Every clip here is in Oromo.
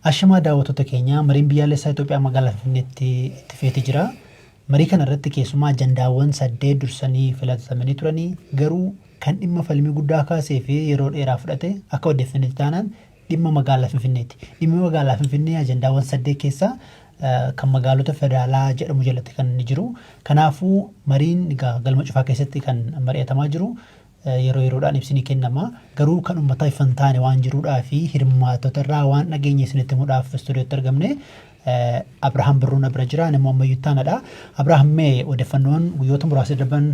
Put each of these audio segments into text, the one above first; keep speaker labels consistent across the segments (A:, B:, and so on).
A: Ashamaa daawwattoota keenya mariin biyyaalessaa Itoophiyaa magaalaa Finfinneetti itti fufee jira. Marii kana irratti keessumaa ajandaawwan 8 dursanii filatamanii turanii garuu kan dhimma falmii guddaa kaasee fi yeroo dheeraa fudhate akka odeeffannetti taanaan dhimma magaalaa Finfinneetti. Dhimmi magaalaa Finfinnee ajandaawwan 8 keessaa kan magaalota federaalaa jedhamu jalatti kan jiru. Kanaafuu mariin galma cufaa keessatti kan mari'atamaa jiru. Yeroodhaan ibsinii kennama garuu kan uummataa ifan taane waan jiruudhaa fi hirmaattota irraa waan dhageenya isinitti himuudhaaf istuudiyootti argamne Abrahaam Birruun bira jira nama ammayyuu taanadha. Abrahaam mee odeeffannoon guyyoota muraasa darban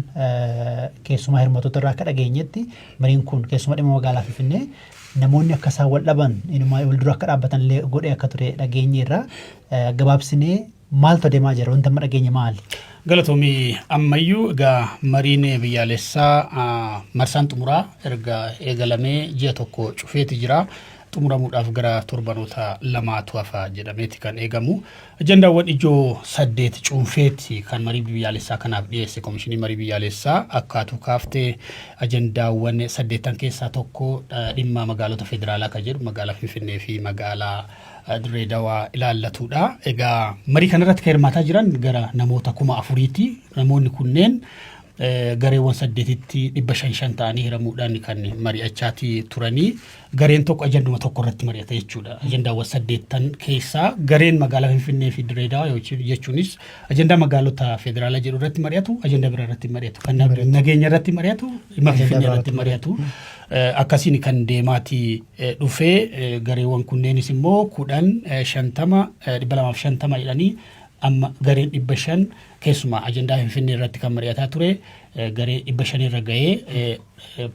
A: keessumaa hirmaattota irraa akka dhageenyetti mariin kun keessumaa dhimma magaalaa Finfinnee namoonni akka isaan wal dhaban inumaa wal dura akka dhaabbatan illee godhee akka ture dhageenye irraa gabaabsinee maaltu deemaa jira wanta amma dhageenye maali?
B: Galatoomii ammayyuu egaa mariin biyyaalessaa marsaan xumuraa erga eegalamee ji'a tokko cufeeti jira. Xumuramuudhaaf gara torbanoota lamaatu hafa jedhameeti kan eegamu. Ajandaawwan ijoo 8 cuunfeeti kan marii biyyaalessaa kanaaf dhiyeesse komishinii marii biyyaalessaa akkaatu kaaftee ajandaawwan 8 keessaa tokko dhimma magaalota federaalaa kan jedhu magaalaa Finfinnee fi magaalaa Dirreedawaa ilaallatudha. Egaa marii kanarratti kan hirmaataa jiran gara namoota 4,000ti. Namoonni kunneen gareewwan 8tti 500 ta'anii hiramuudhaan kan mari'achaati turanii gareen tokko ajanduma tokko irratti mari'ata jechuudha. Ajandaawwan 8 keessaa gareen magaalaa Finfinnee fi Dirreedawaa jechuunis ajandaa magaalota federaalaa jedhu irratti mari'atu, ajandaa biraa irratti mari'atu, kan nageenya irratti mari'atu, dhimma Finfinnee irratti mari'atu. Akkasiin kan deemaati dhufee gareewwan kunneenis immoo 10 50 250 jedhanii amma gareen 500 keessumaa ajandaa Finfinnee irratti kan mari'ataa ture garee 500 irra ga'ee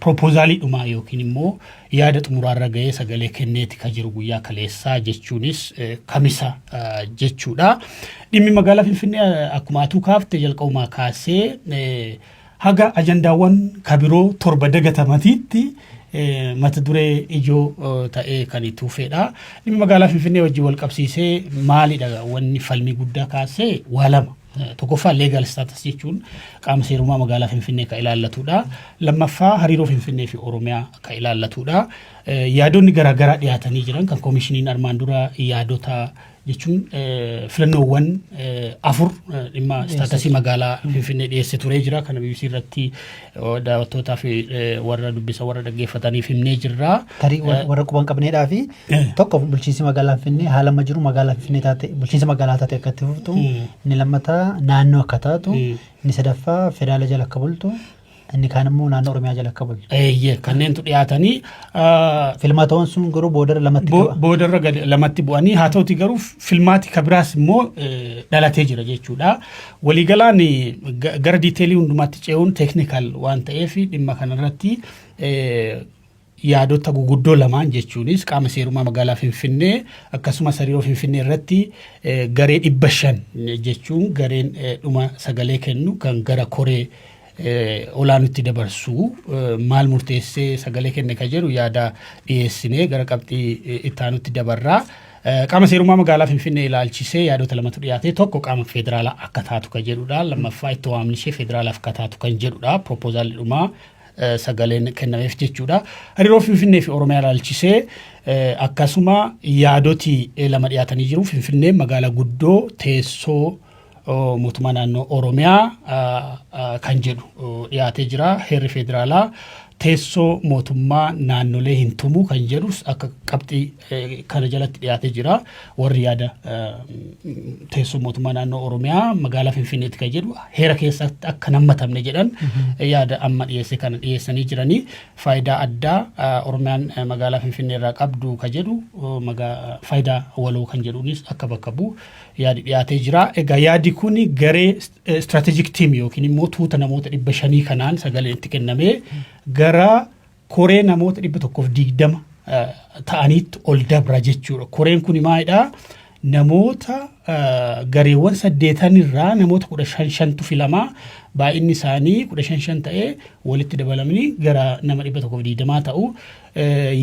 B: proposaalii dhumaa yookiin immoo yaada xumuraa irra ga'ee sagalee kenneeti kan jiru guyyaa kaleessaa jechuunis kamisa jechuudha. Dhimmi magaalaa Finfinnee akkuma atuu kaafte jalqabumaa kaasee haga ajandaawwan kabiroo 7 dagatamatiitti mata duree ijoo ta'ee kan itti fufedha. Dhimmi magaalaa Finfinnee wajjin wal qabsiisee maalidha wanni falmii guddaa kaasee waa lama. Tokkoffaa legal status jechuun qaama seerummaa magaalaa Finfinnee kan ilaallatudha. Lammaffaa hariiroo Finfinnee fi Oromiyaa kan ilaallatudha. Yaadonni garaagaraa dhiyaatanii jiran kan komishiniin armaan dura yaadota jechuun filannoowwan 4 dhimma staatasii magaalaa Finfinnee dhiyeessee turee jira. Kana BBC irratti daawwattootaa fi warra dubbisa warra dhaggeeffataniif himnee jirra.
A: Tarii warra quban qabneedhaa fi tokko bulchiinsi magaalaa Finfinnee haala amma jiru magaalaa Finfinnee taate bulchiinsa magaalaa taate akka itti fuftu, inni lammataa naannoo akka taatu, inni sadaffaa federaala jala akka bultu, inni kaan immoo naannoo Oromiyaa jala akka bultu.
B: Kanneentu dhiyaatanii
A: filmaatawwan sun garuu boodarra
B: lamatti bu'anii haa ta'uti garuu filmaati kabiraas immoo dhalatee jira jechuudha. Waliigalaan gara diiteelii hundumaatti ce'uun teeknikaal waan ta'eef dhimma kanarratti yaadota guguddoo lamaan jechuunis qaama seerummaa magaalaa Finfinnee akkasumas hariiroo Finfinnee irratti garee 500 jechuun gareen dhuma sagalee kennu kan gara koree olaanutti dabarsu maal murteessee sagalee kenne kan jedhu yaada dhiyeessinee gara qabxii ittaanutti dabarraa. Qaama seerummaa magaalaa Finfinnee ilaalchisee yaadota lamatu dhiyaate. Tokko qaama federaalaa akka taatu kan jedhudha. Lammaffaa itti waamni ishee federaalaaf akka taatu kan jedhudha. Proposaalii dhumaa sagaleen kennameef jechuudha. Hariiroo Finfinnee fi Oromiyaa ilaalchisee akkasuma yaadoti lama dhiyaatanii jiru. Finfinnee magaalaa guddoo teessoo mootummaa naannoo Oromiyaa kan jedhu dhiyaatee jira. Heerri federaalaa teessoo mootummaa naannolee hin tumu kan jedhus akka qabxii kana jalatti dhiyaatee jira. Warri yaada teessoo mootummaa naannoo Oromiyaa magaalaa Finfinneetti kan jedhu heera keessatti akka nammatamne jedhan yaada amma dhiyeesse kana dhiyeessanii jiranii. Faayidaa addaa Oromiyaan magaalaa Finfinnee irraa qabdu kan jedhu faayidaa waloo kan jedhuunis akka bakka bu'u yaadi dhiyaatee jira. Egaa yaadi kun garee strategic team yookiin immoo tuuta namoota 500 kanaan sagaleen itti kennamee gara koree namoota 120 ta'aniitti ol dabra jechuudha. Koreen kun maalidha? Namoota gareewwan 8 irraa namoota 15tu filama. Baay'inni isaanii 15 ta'ee walitti dabalamanii gara nama 120 ta'u.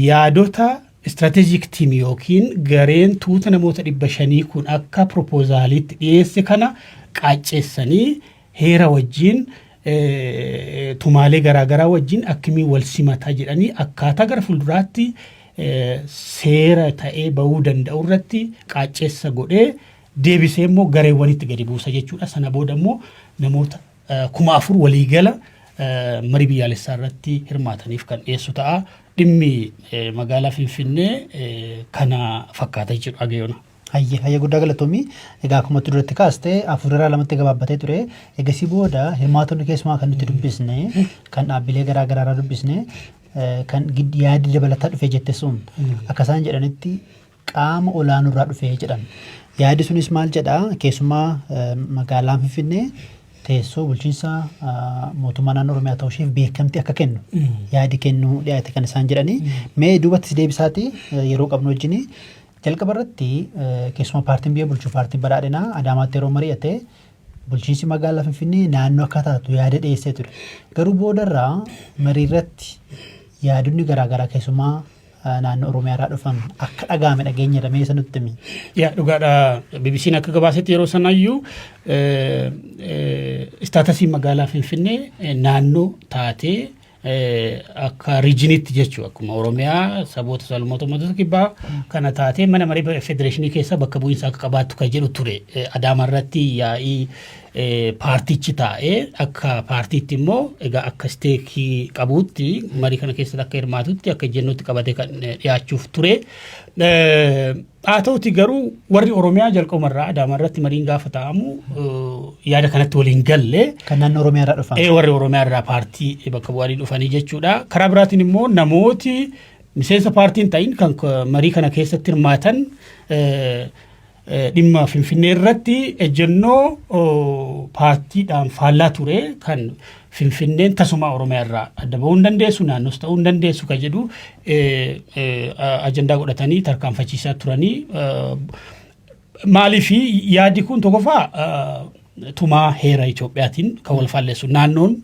B: Yaadota strategic team yookiin gareen tuuta namoota 500 kun akka proposaaliitti dhiyeesse kana qaacceessanii heera wajjin tumaalee garaagaraa wajjin akkimii wal simataa jedhanii akkaataa gara fuulduraatti seera ta'ee bahuu danda'u irratti qaacceessa godhee deebisee immoo gareewwanitti gadi buusa jechuudha. Sana booda immoo namoota 4,000 waliigala marii biyyaalessaa irratti hirmaataniif kan dhiyeessu ta'a. Dhimmi magaalaa Finfinnee kana fakkaata jechuudha Ageyoona.
A: Hayya guddaa galatoomii. Egaa akkuma duratti kaastee afurraa lamatti gabaabbatee ture. Egasii booda hirmaatonni keessumaa kan nuti dubbisne kan dhaabbilee garaa garaa dubbisne kan yaadi dabalataa dhufee jette sun akka isaan jedhanitti qaama olaanurraa dhufee jedhan. Yaadi sunis maal jedha keessumaa magaalaan Finfinnee teessoo bulchiinsa mootummaa naannoo Oromiyaa ta'uu isheef beekamtii akka kennu yaadi kennuu dhiyaate kan isaan jedhani. Mee duubatti deebisaati yeroo qabnu wajjin jalqaba irratti keessumaa paartiin biyya bulchuu paartiin badhaadhinaa Adaamaatti yeroo mari'ate bulchiinsi magaalaa Finfinnee naannoo akka taatu yaada dhiyeessee ture. Garuu boodarraa marii irratti yaadonni garaagaraa keessumaa naannoo Oromiyaa irraa dhufan akka dhagaame dhageenya dhamee sanutti himi.
B: Dhugaadha. BBC'n akka gabaasetti yeroo sanayyuu istaatasii magaalaa Finfinnee naannoo taatee akka riijiniitti jechuudha. Akkuma Oromiyaa saboota salmoota kibbaa kana taatee mana marii federeeshinii keessa bakka bu'iinsa akka qabaattu kan jedhu ture. Adaama irratti yaa'ii paartichi taa'ee akka paartiitti immoo egaa akka isteekii qabuutti marii kana keessatti akka hirmaatutti akka jennuutti qabatee kan dhiyaachuuf ture. Haa ta'uti garuu warri Oromiyaa jalqabumarraa Adaama irratti mariin gaafa taa'amu yaada kanatti waliin galle.
A: Kan naannoo Oromiyaa irraa dhufan.
B: Warri Oromiyaa irraa paartii bakka bu'anii dhufanii jechuudha. Karaa biraatiin immoo namooti miseensa paartiin ta'in kan marii kana keessatti hirmaatan dhimma Finfinnee irratti ejjennoo paartiidhaan faallaa ture kan Finfinneen tasuma Oromiyaa irraa adda bahuu hin dandeessu naannoos ta'uu hin dandeessu kan jedhu ajandaa godhatanii tarkaanfachiisaa turanii. Maaliif yaadi kun tokkoffaa tumaa heera Itoophiyaatiin kan wal faalleessu naannoon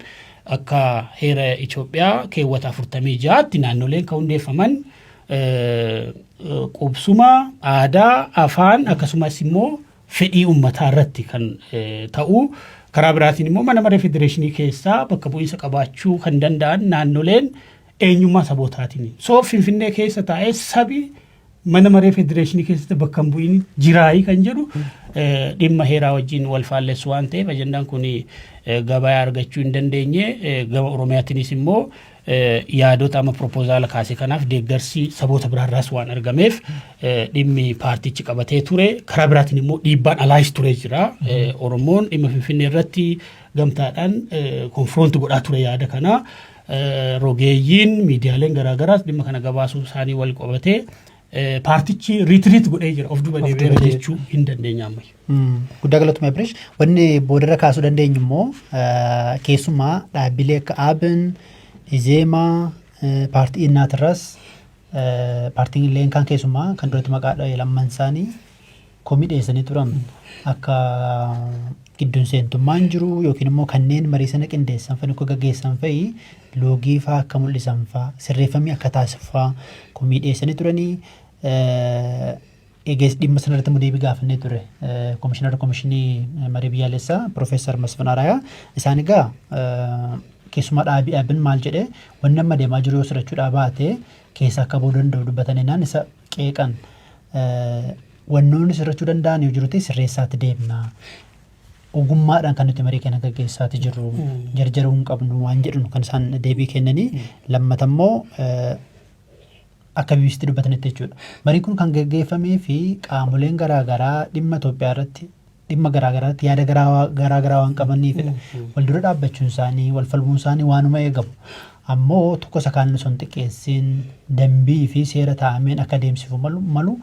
B: akka heera Itoophiyaa keewwata 46tti naannoleen kan hundeeffaman qubsuma aadaa afaan akkasumas immoo fedhii uummataa irratti kan ta'u. Karaa biraatiin immoo mana maree federeeshinii keessaa bakka bu'iinsa qabaachuu kan danda'an naannoleen eenyummaa sabootaatiin. Finfinnee keessa taa'ee sabi mana maree federeeshinii keessatti bakka hin bu'iin jiraayii kan jedhu dhimma heeraa wajjin wal faalleessu waan ta'eef ajandaan kun gabaa argachuu hin dandeenye. Gama Oromiyaatiinis immoo yaadota ama propoozaala kaase kanaaf deeggarsi saboota biraarraas waan argameef dhimmi paartichi qabatee ture. Karaa biraatiin immoo dhiibbaan alaayis ture jira. Oromoon dhimma Finfinnee irratti gamtaadhaan konfroonti godhaa ture yaada kana. Rogeeyyiin miidiyaaleen garaagaraas dhimma kana gabaasuu isaanii wal qabatee paartichi riitiriit godhee jira of duuba deebi'ee jechuu hin dandeenya ammayyu.
A: Guddaa galatoomaa Ibresh. Wanni boodarra kaasuu dandeenyu immoo keessumaa dhaabbilee akka ABN, Izeemaa, paartii Innaatirras paartiin illee kan keessumaa kan duratti maqaa lamman isaanii komii dhiyeessanii turan akka gidduun seentummaan jiru yookiin immoo kanneen marii sana qindeessan fa'aa gaggeessan fa'i loogii fa'aa akka mul'isan fa'aa sirreeffamii akka taasifaa komii dhiyeessanii turanii. Egaa dhimma sanarratti immoo deebii gaafannee ture komishinii marii biyyaalessaa Profeesar Masfin Arayaa isaan egaa keessumaa dhaabbiin maal jedhee wanni amma deemaa jiru yoo sirrachuudhaa baate keessa akka bahuu danda'u dubbatanii naan isa qeeqan wannoonni sirrachuu danda'an yoo jirutti sirreessaatti deemna. Ogummaadhaan kan nuti marii kana gaggeessaati jirru jarjaruu hin qabnu waan jedhu kan isaan deebii kennanii lammata immoo akka BBCtti dubbatanitti jechuudha. Mariin kun kan gaggeeffamee fi qaamoleen garaagaraa dhimma Itoophiyaa irratti dhimma garaagaraatti yaada garaagaraa waan qabaniifidha. Wal dura dhaabbachuun isaanii wal falmuun isaanii waanuma eegamu. Ammoo tokko isa kaan osoo hin xiqqeessin dambii fi seera taa'ameen akka deemsifamu malu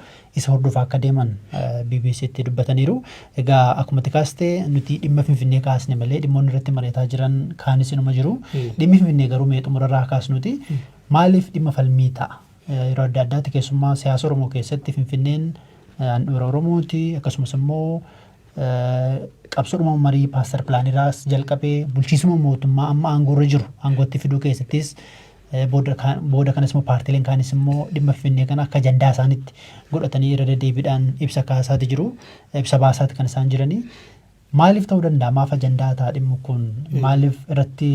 A: isa hordofaa akka deeman BBCtti dubbataniiru. Egaa akkuma kaastee nuti dhimma Finfinnee kaasne malee dhimmoonni irratti mari'ataa jiran kaanis inuma jiru. Dhimmi Finfinnee garuu mee xumurarraa kaasnuti maaliif dhimma falmii ta'a? Yeroo adda addaatti keessumaa siyaasa Oromoo keessatti Finfinneen handhuura Oromooti akkasumas immoo qabsoodhuma marii paaster pilaaniraas jalqabee bulchiisuma mootummaa amma aangoorra jiru aangootti fiduu keessattis booda kanas immoo paartiileen kaanis immoo dhimma Finfinnee kana akka ajandaa isaaniitti godhatanii irra deddeebiidhaan ibsa kaasaati jiru ibsa baasaati kan isaan jiranii. Maaliif ta'uu danda'a? Maaf ajandaa ta'a dhimmi kun? Maaliif irratti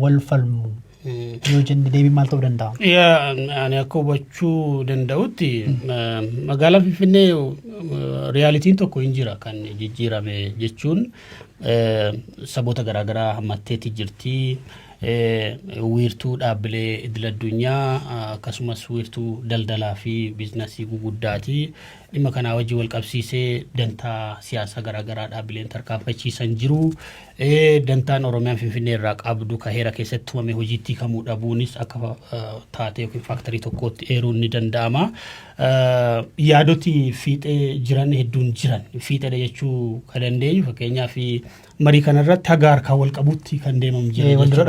A: wal falmu? yoo jenne deebii maal ta'uu danda'a?
B: Ani akka hubachuu danda'utti magaalaa Finfinnee riyaalitiin tokko hin jira kan jijjiirame jechuun saboota garaagaraa hammatteetti jirti. Wiirtuu dhaabbilee idil addunyaa akkasumas wiirtuu daldalaa fi biizinasii guguddaati. Dhimma kanaa wajjin wal qabsiisee dantaa siyaasa garaagaraa dhaabbileen tarkaanfachiisan jiru. Dantaan Oromiyaan Finfinnee irraa qabdu ka heera keessatti tumame hojiitti kamuu dhabuunis akka taatee yookiin faaktarii tokkotti eeruun ni danda'ama. Yaadoti fiixee jiran hedduun jiran fiixeedha jechuu kan dandeenyu fakkeenyaaf marii kanarratti haga harkaa wal qabutti kan deemamu jira. Waldura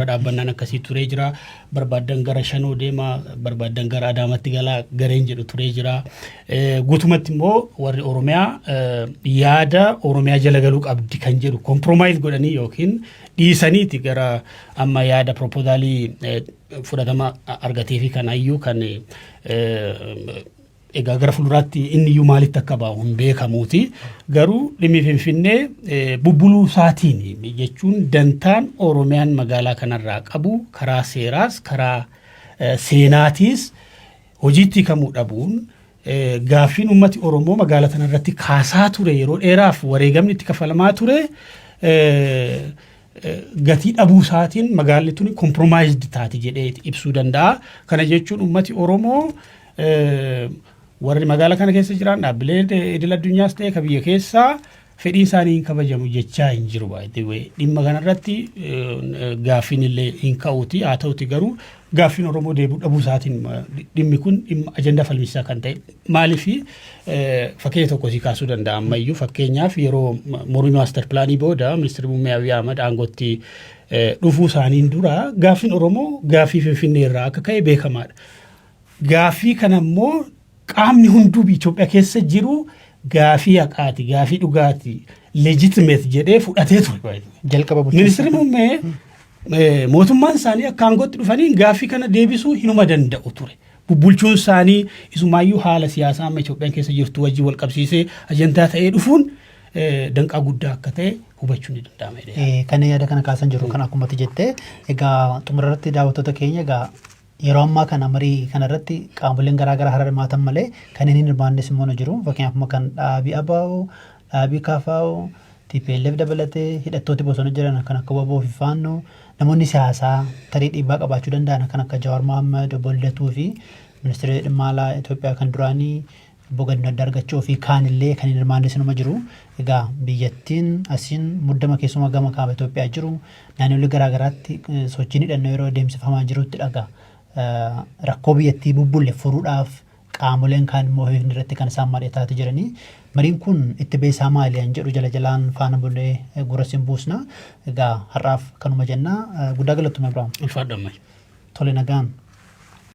B: dhaabbannaan akkasii turee jira. Barbaadan gara Shanoo deema, barbaadan gara Adaamatti galaa gareen jedhu turee jira. Guutumatti immoo warri Oromiyaa yaada Oromiyaa jala galuu qabdi kan jedhu kompromaayiz godhanii yookiin dhiisaniiti gara amma yaada proposaalii fudhatama argatee fi kan ayyuu kan egaa gara fuulduraatti inni iyyuu maalitti akka ba'u hin beekamuuti. Garuu dhimmi Finfinnee bubbuluu isaatiin jechuun dantaan Oromiyaan magaalaa kanarraa qabu karaa seeraas karaa seenaatiis hojiitti kamuu dhabuun gaaffiin ummati Oromoo magaalaa kanarratti kaasaa ture yeroo dheeraaf wareegamni itti kafalamaa ture gatii dhabuu isaatiin magaalli tuni kompromaayizdii taati jedhee ibsuu danda'a. Kana jechuun ummati Oromoo warri magaalaa kana keessa jiran dhaabbilee idil addunyaas ta'e biyya keessaa fedhii isaanii hin kabajamu jechaa hin jiru. Dhimma kanarratti gaaffiin illee hin ka'uuti. Haa ta'uti garuu gaaffiin Oromoo deebuu dhabuu isaatiin dhimmi kun dhimma ajandaa falmisaa kan ta'e maaliif fakkeenya tokko si kaasuu danda'a. Ammayyuu fakkeenyaaf yeroo mormii maaster pilaanii booda ministeerri muummee Abiy Ahmad aangootti dhufuu isaaniin dura gaaffiin Oromoo gaaffii Finfinnee irraa akka ka'e beekamaadha. Gaaffii kana immoo qaamni hunduu Itoophiyaa keessa jiru gaaffii haqaati, gaaffii dhugaati, legitimate jedhee fudhatee ture.
A: Jalqaba
B: ministeerri muummee mootummaan isaanii akka aangootti dhufanii gaaffii kana deebisuu hinuma danda'u ture. Bubbulchuun isaanii isumaayyuu haala siyaasaa amma Itoophiyaan keessa jirtu wajjin wal qabsiisee ajandaa ta'ee dhufuun danqaa guddaa akka ta'e hubachuun ni danda'ama.
A: Kan yaada kana kaasan jiru kan akkuma jettee egaa xumurarratti daawwattoota keenya egaa yeroo ammaa kana marii kanarratti qaamoleen garaagaraa harar maatan malee kan inni hirmaannes immoo jiru. Fakkeenyaaf kan dhaabii ABO, dhaabii KFO, TPLF dabalatee hidhattooti bosona jiran kan akka WBO fi Faannoo namoonni siyaasaa tarii dhiibbaa qabaachuu danda'an kan akka Jawaar Mohaammed, Obbo Lidatuu fi ministeera dhimma alaa Itoophiyaa kan duraanii Obbo Gadoo Andaargachoo fi kaanillee kan inni hirmaannes numa jiru. Egaa biyyattiin asiin muddama keessumaa gama kaaba Itoophiyaa jiru naannolee garaagaraatti sochiin hidhannoo yeroo deemsifamaa jirutti dhagaa. Rakkoo biyyattii bubbulle furuudhaaf qaamoleen kaan immoo irratti kan isaan mari'ataa jiranii. Mariin kun itti beesaa maaliin jedhu jala jalaan faana bulee gurra siin buusna. Egaa har'aaf kanuma jennaa guddaa galatoomaa Ibraahim.
B: Ulfaadhamma.
A: Tole nagaan.